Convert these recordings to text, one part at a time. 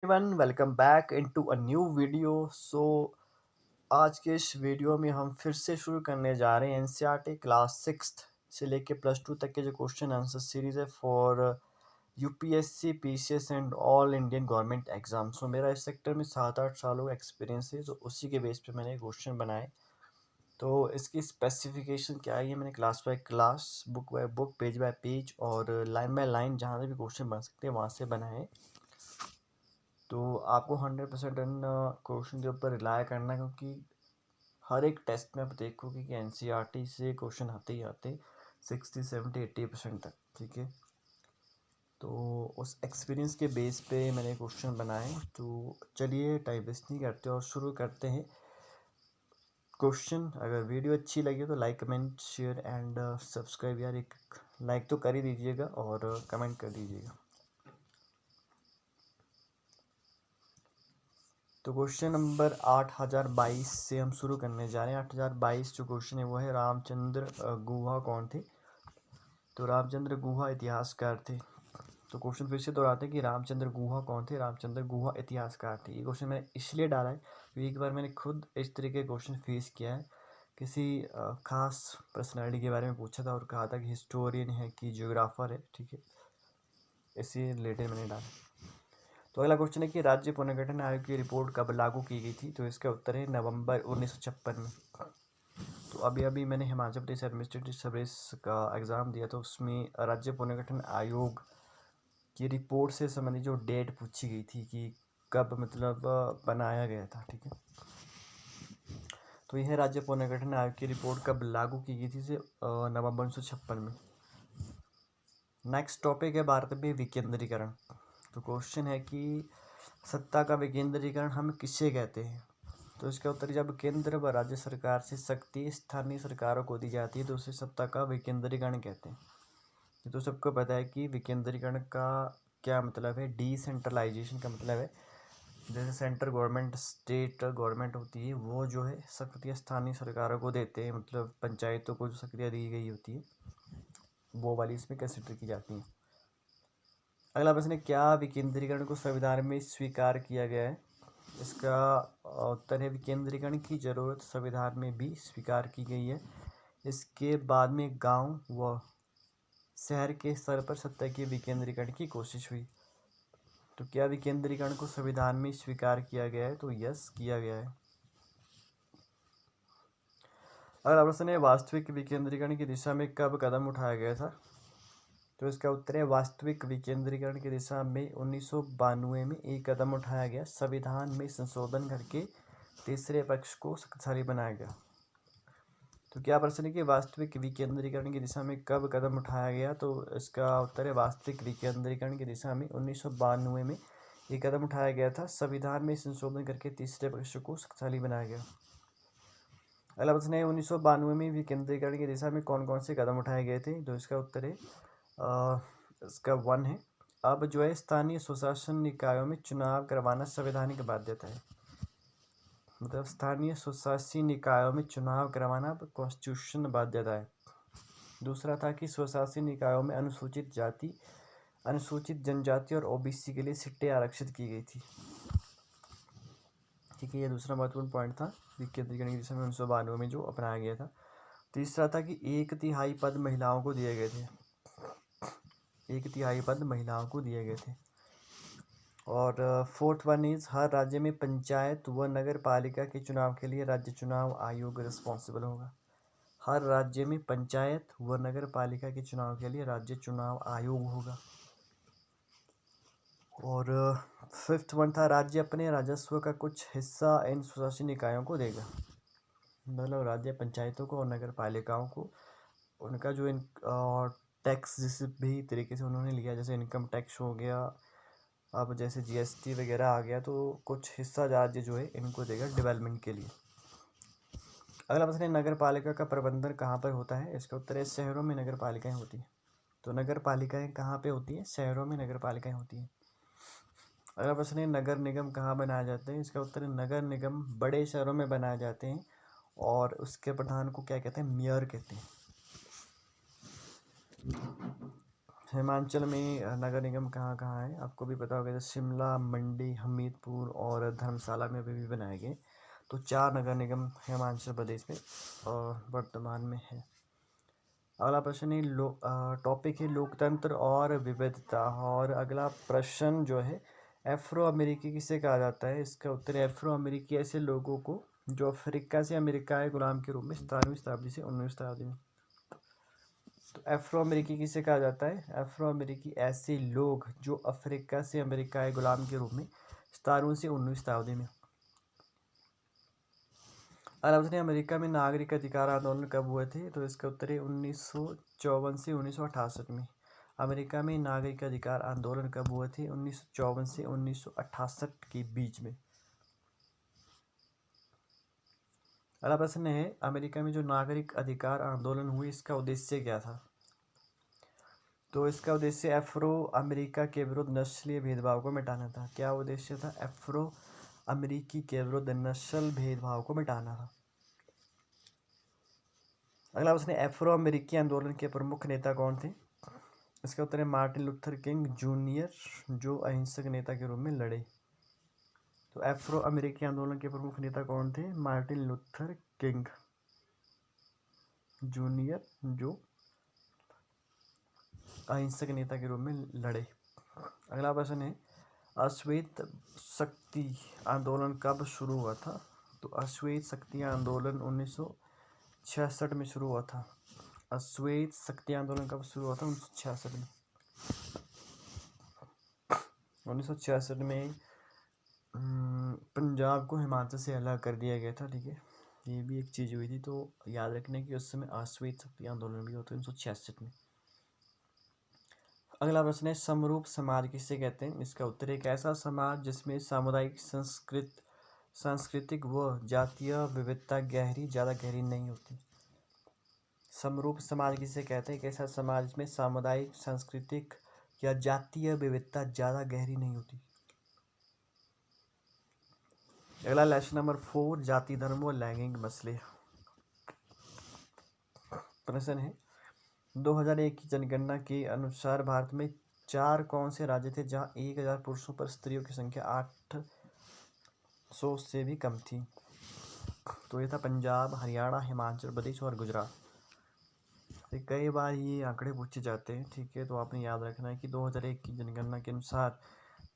Everyone welcome back into a new video. आज के इस वीडियो में हम फिर से शुरू करने जा रहे हैं एनसीईआरटी क्लास सिक्स्थ से लेके प्लस टू तक के जो क्वेश्चन आंसर सीरीज है for UPSC PCS and all Indian government exam. So मेरा इस सेक्टर में 7-8 सालों का एक्सपीरियंस है, तो उसी के बेस पे मैंने क्वेश्चन बनाए। तो इसकी स्पेसिफिकेशन क्या है, ये मैंने class by class, book by book, page by page और लाइन बाय लाइन जहाँ से भी क्वेश्चन बन सकते हैं वहाँ से बनाए। तो आपको 100% इन क्वेश्चन के ऊपर रिलाय करना है, क्योंकि हर एक टेस्ट में आप देखोगे कि एनसीईआरटी से क्वेश्चन आते ही आते 60, 70, 80% तक। ठीक है, तो उस एक्सपीरियंस के बेस पे मैंने क्वेश्चन बनाए। तो चलिए टाइम वेस्ट नहीं करते और शुरू करते हैं क्वेश्चन। अगर वीडियो अच्छी लगी तो like comment share and subscribe, यार एक लाइक तो कर ही दीजिएगा और कमेंट कर दीजिएगा। तो क्वेश्चन नंबर 8022 से हम शुरू करने जा रहे हैं। 8022 जो क्वेश्चन है वो है रामचंद्र गुहा कौन थे। तो रामचंद्र गुहा इतिहासकार थे। तो क्वेश्चन फिर से दोहराते हैं कि रामचंद्र गुहा कौन थे। रामचंद्र गुहा इतिहासकार थे। ये क्वेश्चन मैंने इसलिए डाला है क्योंकि एक बार मैंने खुद इस तरीके के क्वेश्चन फेस किया है। किसी खास पर्सनैलिटी के बारे में पूछा था और कहा था कि हिस्टोरियन है कि जियोग्राफर है। ठीक है, इसी रिलेटेड मैंने डाला। तो अगला क्वेश्चन है कि राज्य पुनर्गठन आयोग की रिपोर्ट कब लागू की गई थी। तो इसका उत्तर है नवंबर 1956 में। तो अभी अभी मैंने हिमाचल प्रदेश एडमिनिस्ट्रेटिव सर्विस का एग्ज़ाम दिया, तो उसमें राज्य पुनर्गठन आयोग की रिपोर्ट से संबंधित जो डेट पूछी गई थी कि कब मतलब बनाया गया था। ठीक है, तो यह राज्य पुनर्गठन आयोग की रिपोर्ट कब लागू की गई थी से नवंबर 1956 में। नेक्स्ट टॉपिक है भारत में विकेंद्रीकरण। तो क्वेश्चन है कि सत्ता का विकेंद्रीकरण हम किसे कहते हैं। तो इसका उत्तर, जब केंद्र व राज्य सरकार से शक्ति स्थानीय सरकारों को दी जाती है तो उसे सत्ता का विकेंद्रीकरण कहते हैं। ये तो सबको पता है कि विकेंद्रीकरण का क्या मतलब है। डिसेंट्रलाइजेशन का मतलब है जैसे सेंट्रल गवर्नमेंट स्टेट गवर्नमेंट होती है वो जो है शक्तियाँ स्थानीय सरकारों को देते हैं, मतलब पंचायतों को जो शक्तियाँ दी गई होती है वो वाली इसमें कंसिडर की जाती हैं। अगला प्रश्न है, क्या विकेंद्रीकरण को संविधान में स्वीकार किया गया है। इसका उत्तर है विकेंद्रीकरण की जरूरत संविधान में भी स्वीकार की गई है। इसके बाद में गांव व शहर के स्तर पर सत्ता के विकेंद्रीकरण की कोशिश हुई। तो क्या विकेंद्रीकरण को संविधान में स्वीकार किया गया है। तो यस, किया गया है। अगला प्रश्न है, वास्तविक विकेंद्रीकरण की दिशा में कब कदम उठाया गया था। तो इसका उत्तर है वास्तविक विकेंद्रीकरण की दिशा में 1992 में एक कदम उठाया गया। संविधान में संशोधन करके तीसरे पक्ष को शक्तिशाली बनाया गया। तो क्या प्रश्न है कि वास्तविक विकेंद्रीकरण की दिशा में कब कदम उठाया गया। तो इसका उत्तर है वास्तविक विकेंद्रीकरण की दिशा में 1992 में एक कदम उठाया गया था। संविधान में संशोधन करके तीसरे पक्ष को शक्तिशाली बनाया गया। अगला प्रश्न है, 1992 में विकेंद्रीकरण की दिशा में कौन कौन से कदम उठाए गए थे। तो इसका उत्तर है इसका 1 है, अब जो है स्थानीय स्वशासन निकायों में चुनाव करवाना संवैधानिक बाध्यता है। मतलब स्थानीय स्वशासी निकायों में चुनाव करवाना अब कॉन्स्टिट्यूशन बाध्यता है। दूसरा था कि स्वशासी निकायों में अनुसूचित जाति, अनुसूचित जनजाति और ओबीसी के लिए सीटें आरक्षित की गई थी। ठीक है, ये दूसरा महत्वपूर्ण पॉइंट था विकेंद्रीकरण की दिशा में 1992 में जो अपनाया गया था। तीसरा था कि 1/3 पद महिलाओं को दिए गए थे। 1/3 पद महिलाओं को दिए गए थे। और फोर्थ वन इज, हर राज्य में पंचायत व नगर पालिका के चुनाव के लिए राज्य चुनाव आयोग रिस्पॉन्सिबल होगा। हर राज्य में पंचायत व नगर पालिका के चुनाव के लिए राज्य चुनाव आयोग होगा। और फिफ्थ वन था, राज्य अपने राजस्व का कुछ हिस्सा इन स्वशासी निकायों को देगा। मतलब राज्य पंचायतों को और नगर पालिकाओं को उनका जो टैक्स जिस भी तरीके से उन्होंने लिया, जैसे इनकम टैक्स हो गया, अब जैसे जीएसटी वगैरह आ गया, तो कुछ हिस्सा राज्य जो है इनको देगा डेवलपमेंट के लिए। अगला प्रश्न है, नगर पालिका का प्रबंधन कहाँ पर होता है। इसका उत्तर है शहरों में नगर पालिकाएँ होती हैं। तो नगर पालिकाएँ कहाँ पे होती हैं, शहरों में नगर पालिकाएँ होती हैं। अगला प्रश्न है, नगर निगम कहाँ बनाए जाते हैं। इसका उत्तर है नगर निगम बड़े शहरों में बनाए जाते हैं और उसके प्रधान को क्या कहते हैं, मेयर कहते हैं। हिमाचल में नगर निगम कहाँ कहाँ है आपको भी पता होगा, जैसे शिमला, मंडी, हमीरपुर और धर्मशाला में अभी भी बनाए गए। तो 4 नगर निगम हिमाचल प्रदेश में वर्तमान में है। अगला प्रश्न है टॉपिक है लोकतंत्र और विविधता। और अगला प्रश्न जो है अफ्रो अमेरिकी किसे कहा जाता है। इसका उत्तर है अफ्रो अमेरिकी ऐसे लोगों को जो अफ्रीका से अमेरिका आए गुलाम के रूप में 17वीं शताब्दी से 19वीं शताब्दी में। तो अफ्रो अमेरिकी किसे कहा जाता है। अफ्रो अमेरिकी ऐसे लोग जो अफ्रीका से अमेरिका आए गुलाम के रूप में 17वीं से 19वीं शताब्दी में। अरब ने अमेरिका में नागरिक अधिकार आंदोलन कब हुए थे। तो इसका उत्तर है 1954 से 1968 में। अमेरिका में नागरिक अधिकार आंदोलन कब हुए थे। 1954 से 1968 के बीच में। अगला प्रश्न है अमेरिका में जो नागरिक अधिकार आंदोलन हुए इसका उद्देश्य क्या था। तो इसका उद्देश्य अफ्रो अमेरिका के विरुद्ध नस्लीय भेदभाव को मिटाना था। क्या उद्देश्य था। अफ्रो अमेरिकी के विरुद्ध नस्ल भेदभाव को मिटाना था। अगला प्रश्न है अफ्रो अमेरिकी आंदोलन के प्रमुख नेता कौन थे। इसका उत्तर है मार्टिन लूथर किंग जूनियर, जो अहिंसक नेता के रूप में लड़े। तो अफ्रो अमेरिकी आंदोलन के प्रमुख नेता कौन थे। मार्टिन लूथर किंग जूनियर, जो अहिंसक नेता के रूप में लड़े। अगला प्रश्न है अश्वेत शक्ति आंदोलन कब शुरू हुआ था। तो अश्वेत शक्ति आंदोलन 1966 में शुरू हुआ था। अश्वेत शक्ति आंदोलन कब शुरू हुआ था। 1966 में। 1966 में पंजाब को हिमाचल से अलग कर दिया गया था। ठीक है, ये भी एक चीज़ हुई थी, तो याद रखने की उस समय अश्वेत शक्ति आंदोलन भी होता है 1966 में। अगला प्रश्न है समरूप समाज किसे कहते हैं। इसका उत्तर है एक ऐसा समाज जिसमें सामुदायिक सांस्कृतिक व जातीय विविधता ज़्यादा गहरी नहीं होती। समरूप समाज किसे कहते हैं। एक ऐसा समाज में सामुदायिक सांस्कृतिक या जातीय विविधता ज़्यादा गहरी नहीं होती। अगला लेसन नंबर 4 जाति धर्म व लैंगिक मसले। प्रश्न है 2001 की जनगणना के अनुसार भारत में 4 कौन से राज्य थे जहां 1000 पुरुषों पर स्त्रियों की संख्या 800 से भी कम थी। तो ये था पंजाब, हरियाणा, हिमाचल प्रदेश और गुजरात। कई बार ये आंकड़े पूछे जाते हैं। ठीक है, तो आपने याद रखना है कि 2001 की जनगणना के अनुसार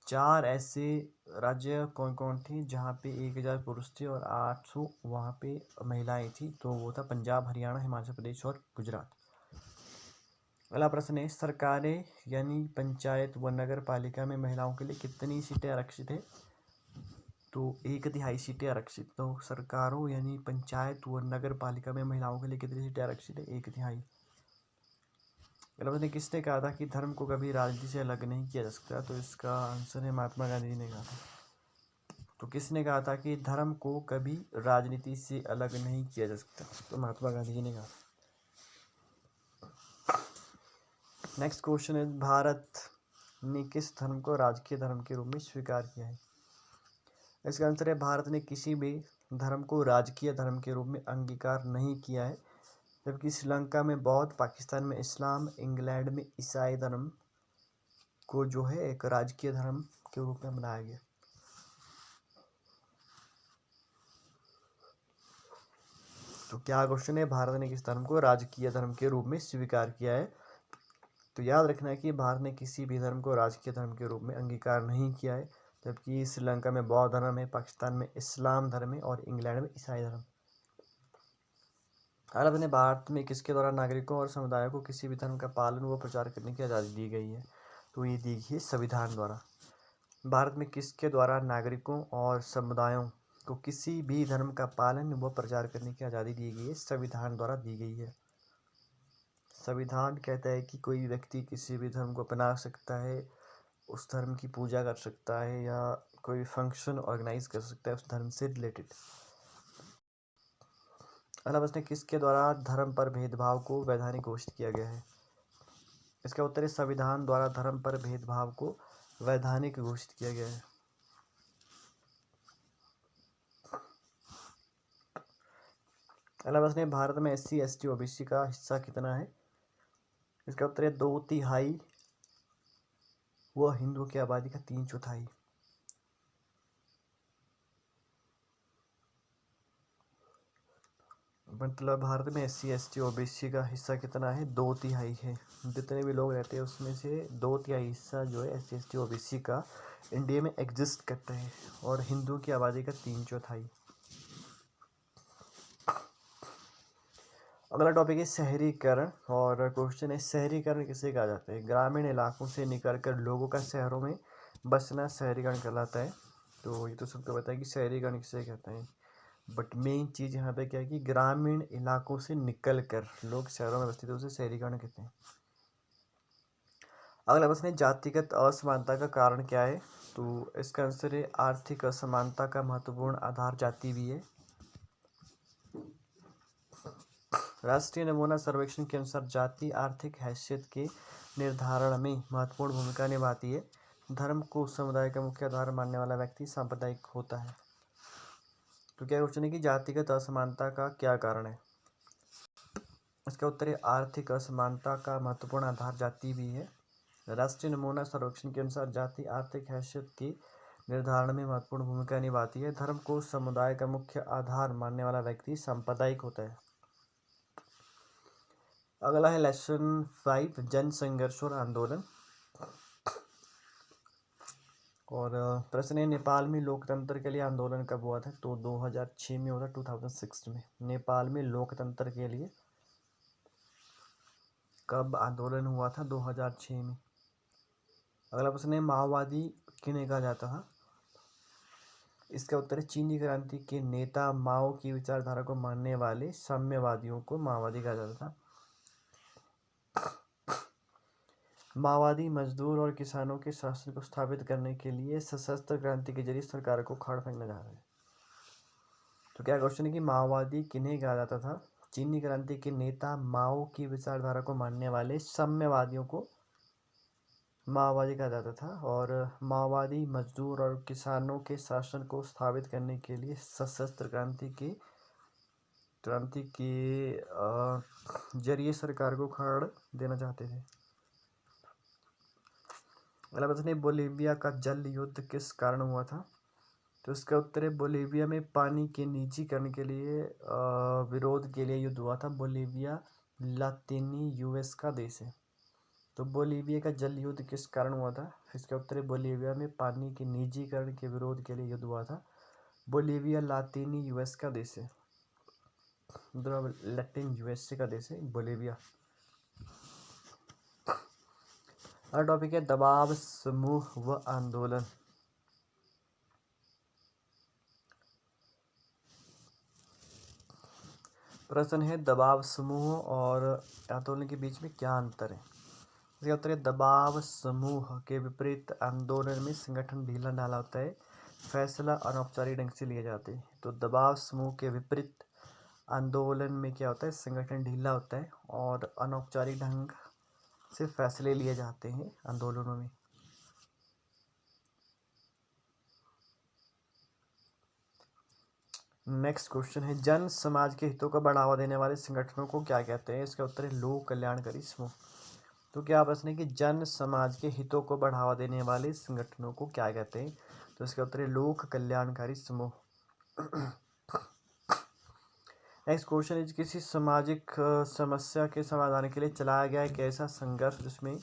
4 ऐसे राज्य कौन कौन थे जहाँ पे 1000 पुरुष थे और 800 वहाँ पे महिलाएं थी। तो वो था पंजाब, हरियाणा, हिमाचल प्रदेश और गुजरात। अगला प्रश्न है सरकारें यानी पंचायत व नगर पालिका में महिलाओं के लिए कितनी सीटें आरक्षित है। तो 1/3 सीटें आरक्षित। तो सरकारों यानी पंचायत व नगर पालिका में महिलाओं के लिए कितनी सीटें आरक्षित है। 1/3। अगला प्रश्न किसने कहा था कि धर्म को कभी राजनीति से अलग नहीं किया जा सकता। तो इसका आंसर है महात्मा गांधी जी ने कहा था। तो किसने कहा था कि धर्म को कभी राजनीति से अलग नहीं किया जा सकता। तो महात्मा गांधी जी ने कहा। नेक्स्ट क्वेश्चन है भारत ने किस धर्म को राजकीय धर्म के रूप में स्वीकार किया है। इसका आंसर है भारत ने किसी भी धर्म को राजकीय धर्म के रूप में अंगीकार नहीं किया है। जबकि श्रीलंका में बौद्ध, पाकिस्तान में इस्लाम, इंग्लैंड में ईसाई धर्म को जो है एक राजकीय धर्म के रूप में बनाया गया। तो क्या क्वेश्चन है भारत ने किस धर्म को राजकीय धर्म के रूप में स्वीकार किया है। तो याद रखना है कि भारत ने किसी भी धर्म को राजकीय धर्म के रूप में अंगीकार नहीं किया है। जबकि श्रीलंका में बौद्ध धर्म है, पाकिस्तान में इस्लाम धर्म है और इंग्लैंड में ईसाई धर्म। अरब ने भारत में किसके द्वारा नागरिकों और समुदायों को किसी भी धर्म का पालन व प्रचार करने की आज़ादी दी गई है। तो ये दी गई है संविधान द्वारा। भारत में किसके द्वारा नागरिकों और समुदायों को किसी भी धर्म का पालन व प्रचार करने की आज़ादी दी गई है। संविधान द्वारा दी गई है। संविधान कहता है कि कोई व्यक्ति किसी भी धर्म को अपना सकता है, उस धर्म की पूजा कर सकता है या कोई फंक्शन ऑर्गेनाइज कर सकता है उस धर्म से रिलेटेड। अगला प्रश्न किसके द्वारा धर्म पर भेदभाव को वैधानिक घोषित किया गया है। इसका उत्तर है संविधान द्वारा धर्म पर भेदभाव को वैधानिक घोषित किया गया है। अगला प्रश्न है भारत में SC ST OBC का हिस्सा कितना है। इसका उत्तर है 2/3 वह हिंदुओं की आबादी का 3/4। मतलब भारत में SC ST OBC का हिस्सा कितना है? 2/3 है। जितने भी लोग रहते हैं उसमें से 2/3 हिस्सा जो है SC ST OBC का इंडिया में एग्जिस्ट करता है, और हिंदुओं की आबादी का 3/4। अगला टॉपिक है शहरीकरण, और क्वेश्चन है शहरीकरण किसे कहा जाता है? ग्रामीण इलाकों से निकलकर लोगों का शहरों में बसना शहरीकरण कहलाता है। तो ये तो सबको पता है कि शहरीकरण किसे कहते हैं, बट मेन चीज़ यहाँ पे क्या है कि ग्रामीण इलाकों से निकल कर लोग शहरों में बसते थे, उसे शहरीकरण कहते हैं। अगला प्रश्न है जातिगत असमानता का कारण क्या है? तो इसका आंसर है आर्थिक असमानता का महत्वपूर्ण आधार जाति भी है। राष्ट्रीय नमूना सर्वेक्षण के अनुसार जाति आर्थिक हैसियत के निर्धारण में महत्वपूर्ण भूमिका निभाती है। धर्म को समुदाय का मुख्य आधार मानने वाला व्यक्ति सांप्रदायिक होता है। तो क्या क्वेश्चन है कि जातिगत असमानता का क्या कारण है? इसका उत्तर है आर्थिक असमानता का महत्वपूर्ण आधार जाति भी है। राष्ट्रीय नमूना सर्वेक्षण के अनुसार जाति आर्थिक हैसियत के निर्धारण में महत्वपूर्ण भूमिका निभाती है। धर्म को समुदाय का मुख्य आधार मानने वाला व्यक्ति सांप्रदायिक होता है। अगला है लेसन 5 जन संघर्ष और आंदोलन, और प्रश्न है नेपाल में लोकतंत्र के लिए आंदोलन कब हुआ था? तो 2006 में हुआ था, 2006 में नेपाल में लोकतंत्र के लिए कब आंदोलन हुआ था? 2006 में। अगला प्रश्न है माओवादी किन्हें कहा जाता था? इसका उत्तर है चीनी क्रांति के नेता माओ की विचारधारा को मानने वाले साम्यवादियों को माओवादी कहा जाता था। माओवादी मजदूर और किसानों के शासन को स्थापित करने के लिए सशस्त्र क्रांति के जरिए सरकार को उखाड़ फेंकना चाह रहे हैं। तो क्या क्वेश्चन है कि माओवादी किन्हें कहा जाता था? चीनी क्रांति के नेता माओ की विचारधारा को मानने वाले साम्यवादियों को माओवादी कहा जाता था, और माओवादी मजदूर और किसानों के शासन को स्थापित करने के लिए सशस्त्र क्रांति के जरिए सरकार को उखाड़ देना चाहते थे। अगला प्रश्न है बोलीविया का जल युद्ध किस कारण हुआ था? तो इसका उत्तर है बोलीविया में पानी के निजीकरण के लिए विरोध के लिए युद्ध हुआ था। बोलीविया लातीनी यूएस का देश है। तो बोलीविया का जल युद्ध किस कारण हुआ था? इसका उत्तर है बोलीविया में पानी के निजीकरण के विरोध के लिए युद्ध हुआ था। बोलीविया लातीनी यूएस का देश है, मतलब लैटिन यूएसए का देश है बोलीविया। अगला टॉपिक है दबाव समूह व आंदोलन। प्रश्न है दबाव समूह और आंदोलन के बीच में क्या अंतर है? इसका उत्तर है दबाव समूह के विपरीत आंदोलन में संगठन ढीला ढाला होता है, फैसला अनौपचारिक ढंग से लिए जाते हैं। तो दबाव समूह के विपरीत आंदोलन में क्या होता है? संगठन ढीला होता है और अनौपचारिक ढंग से फैसले लिए जाते हैं आंदोलनों में। नेक्स्ट क्वेश्चन है जन समाज के हितों को बढ़ावा देने वाले संगठनों को क्या कहते हैं? इसका उत्तर है लोक कल्याणकारी समूह। तो क्या प्रश्न है कि जन समाज के हितों को बढ़ावा देने वाले संगठनों को क्या कहते हैं? तो इसका उत्तर है लोक कल्याणकारी समूह। नेक्स्ट क्वेश्चन है किसी सामाजिक समस्या के समाधान के लिए चलाया गया एक ऐसा संघर्ष जिसमें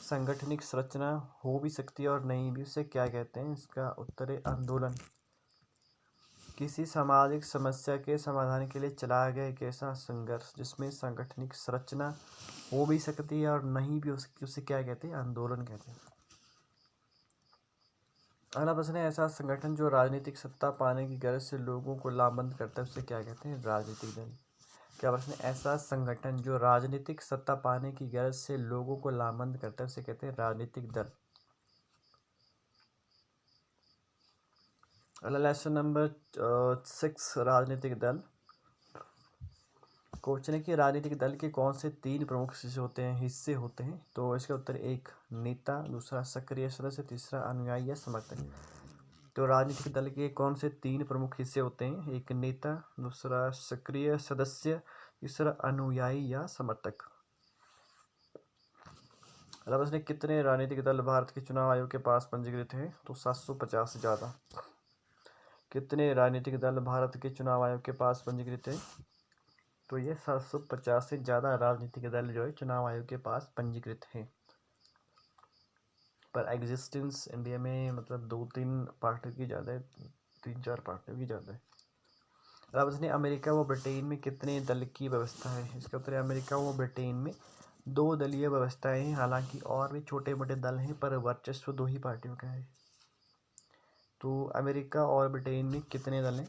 सांगठनिक संरचना हो भी सकती है और नहीं भी, उसे क्या कहते हैं? इसका उत्तर है आंदोलन। किसी सामाजिक समस्या के समाधान के लिए चलाया गया एक ऐसा संघर्ष जिसमें सांगठनिक संरचना हो भी सकती है और नहीं भी हो सकती, उसे क्या कहते हैं? आंदोलन कहते हैं। अगला प्रश्न है ऐसा संगठन जो राजनीतिक सत्ता पाने की गरज से लोगों को लामबंद करता है उसे क्या कहते हैं? राजनीतिक दल। क्या प्रश्न है ऐसा संगठन जो राजनीतिक सत्ता पाने की गरज से लोगों को लामबंद करता है उसे कहते हैं राजनीतिक दल। अगला लेसन नंबर 6 राजनीतिक दल। क्वेश्चन है कि राजनीतिक दल के कौन से 3 प्रमुख हिस्से होते हैं? तो इसका उत्तर 1 नेता, दूसरा सक्रिय सदस्य, तीसरा अनुयायी या समर्थक। तो राजनीतिक दल के कौन से 3 प्रमुख हिस्से होते हैं? एक नेता, दूसरा सक्रिय सदस्य, तीसरा अनुयायी या समर्थक। अगला प्रश्न है, कितने राजनीतिक दल भारत के चुनाव आयोग के पास पंजीकृत हैं? तो 750 से ज़्यादा। कितने राजनीतिक दल भारत के चुनाव आयोग के पास पंजीकृत हैं? तो ये 750 से ज़्यादा राजनीतिक दल जो है चुनाव आयोग के पास पंजीकृत हैं। पर एग्जिस्टेंस इंडिया में मतलब 2-3 पार्टियों की ज़्यादा है, 3-4 पार्टियों की ज़्यादा है। अब इसने अमेरिका व ब्रिटेन में कितने दल की व्यवस्था है? इसका उत्तर है अमेरिका व ब्रिटेन में 2 दलीय व्यवस्थाएं हैं। हालांकि और भी छोटे मोटे दल हैं पर वर्चस्व 2 ही पार्टियों का है। तो अमेरिका और ब्रिटेन में कितने दल हैं?